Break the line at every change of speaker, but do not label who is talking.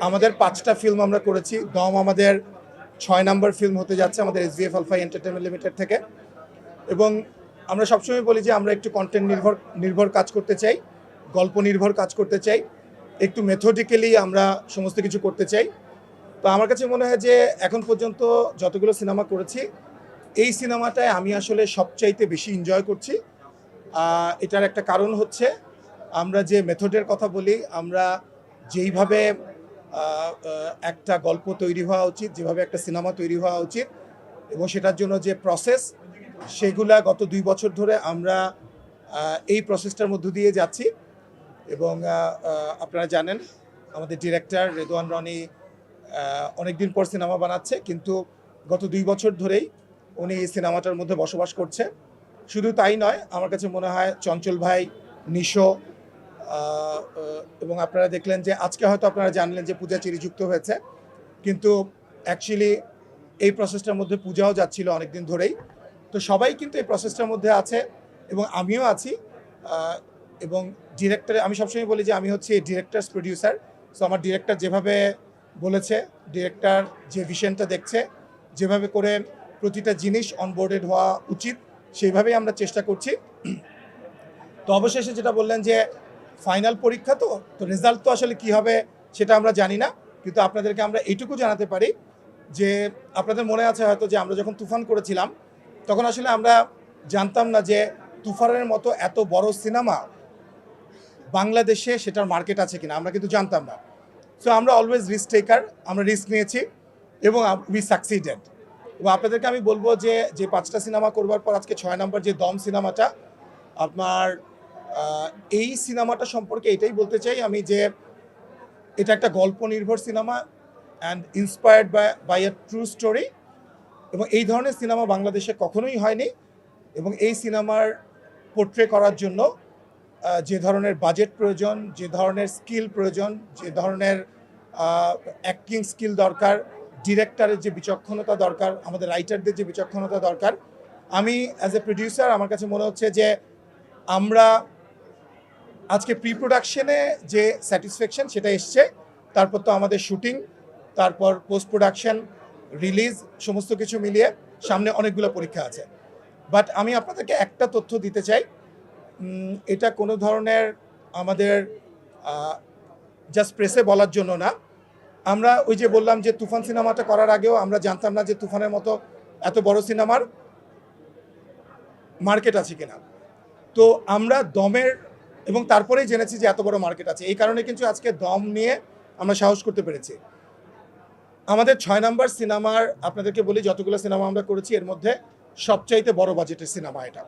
আমাদের ৫টা ফিল্ম আমরা করেছি। দম আমাদের ৬ নাম্বার ফিল্ম হতে যাচ্ছে আমাদের এসবিএফ আলফা এন্টারটেইনমেন্ট লিমিটেড থেকে। এবং আমরা সবসময় বলি যে আমরা একটু কন্টেন্ট নির্ভর কাজ করতে চাই, গল্প নির্ভর কাজ করতে চাই, একটু মেথডিক্যালি আমরা সমস্ত কিছু করতে চাই। তো আমার কাছে মনে হয় যে এখন পর্যন্ত যতগুলো সিনেমা করেছি, এই সিনেমাটায় আমি আসলে সবচাইতে বেশি এনজয় করছি। এটার একটা কারণ হচ্ছে আমরা যে মেথডের কথা বলি, আমরা যেইভাবে একটা গল্প তৈরি হওয়া উচিত, যেভাবে একটা সিনেমা তৈরি হওয়া উচিত এবং সেটার জন্য যে প্রসেস, সেগুলা গত ২ বছর ধরে আমরা এই প্রসেসটার মধ্য দিয়ে যাচ্ছি। এবং আপনারা জানেন আমাদের ডিরেক্টর রেদওয়ান রনি অনেকদিন পর সিনেমা বানাচ্ছে, কিন্তু গত ২ বছর ধরেই উনি এই সিনেমাটার মধ্যে বসবাস করছে। শুধু তাই নয়, আমার কাছে মনে হয় চঞ্চল ভাই, নিশো এবং আপনারা দেখলেন যে আজকে হয়তো আপনারা জানলেন যে পূজা চিরি যুক্ত হয়েছে, কিন্তু অ্যাকচুয়ালি এই প্রসেসটার মধ্যে পূজাও যাচ্ছিল অনেকদিন ধরেই। তো সবাই কিন্তু এই প্রসেসটার মধ্যে আছে এবং আমিও আছি। এবং ডিরেক্টর, আমি সবসময় বলি যে আমি হচ্ছে ডিরেক্টরস প্রডিউসার। সো আমার ডিরেক্টর যেভাবে বলেছে, ডিরেক্টর যে ভিশনটা দেখছে, যেভাবে করে প্রতিটা জিনিস অনবোর্ডেড হওয়া উচিত, সেইভাবেই আমরা চেষ্টা করছি। তো অবশেষে যেটা বললেন যে ফাইনাল পরীক্ষা, তো রেজাল্ট তো আসলে কী হবে সেটা আমরা জানি না, কিন্তু আপনাদেরকে আমরা এইটুকু জানাতে পারি যে আপনাদের মনে আছে হয়তো যে আমরা যখন তুফান করেছিলাম, তখন আসলে আমরা জানতাম না যে তুফানের মতো এত বড় সিনেমা বাংলাদেশে সেটার মার্কেট আছে কিনা, আমরা কিন্তু জানতাম না। সো আমরা অলওয়েজ রিস্ক টেকার, আমরা রিস্ক নিয়েছি এবং উই সাকসিডেড। এবং আপনাদেরকে আমি বলবো যে ৫টা সিনেমা করবার পর আজকে ৬ নম্বর যে দম সিনেমাটা, আপনার এই সিনেমাটা সম্পর্কে এটাই বলতে চাই আমি যে এটা একটা গল্প নির্ভর cinema and inspired by a true story. এবং এই ধরনের সিনেমা বাংলাদেশে কখনোই হয়নি। এবং এই সিনেমার পোর্ট্রে করার জন্য যে ধরনের বাজেট প্রয়োজন, যে ধরনের স্কিল প্রয়োজন, যে ধরনের অ্যাক্টিং স্কিল দরকার, ডিরেক্টরের যে বিচক্ষণতা দরকার, আমাদের রাইটারদের যে বিচক্ষণতা দরকার, আমি অ্যাজ এ প্রডিউসার আমার কাছে মনে হচ্ছে যে আমরা আজকে প্রি প্রোডাকশনে যে স্যাটিসফ্যাকশন সেটা এসছে। তারপর তো আমাদের শুটিং, তারপর পোস্ট প্রোডাকশন, রিলিজ, সমস্ত কিছু মিলিয়ে সামনে অনেকগুলো পরীক্ষা আছে। বাট আমি আপনাদেরকে একটা তথ্য দিতে চাই, এটা কোনো ধরনের আমাদের জাস্ট প্রেসে বলার জন্য না। আমরা ওই যে বললাম যে তুফান সিনেমাটা করার আগেও আমরা জানতাম না যে তুফানের মতো এত বড় সিনেমার মার্কেট আছে কিনা। তো আমরা দমের এবং তারপরেই জেনেছি যে এত বড় মার্কেট আছে। এই কারণে কিন্তু আজকে দম নিয়ে আমরা সাহস করতে পেরেছি। আমাদের ৬ নাম্বার সিনেমার, আপনাদেরকে বলি যতগুলো সিনেমা আমরা করেছি এর মধ্যে সবচাইতে বড় বাজেটের সিনেমা এটা।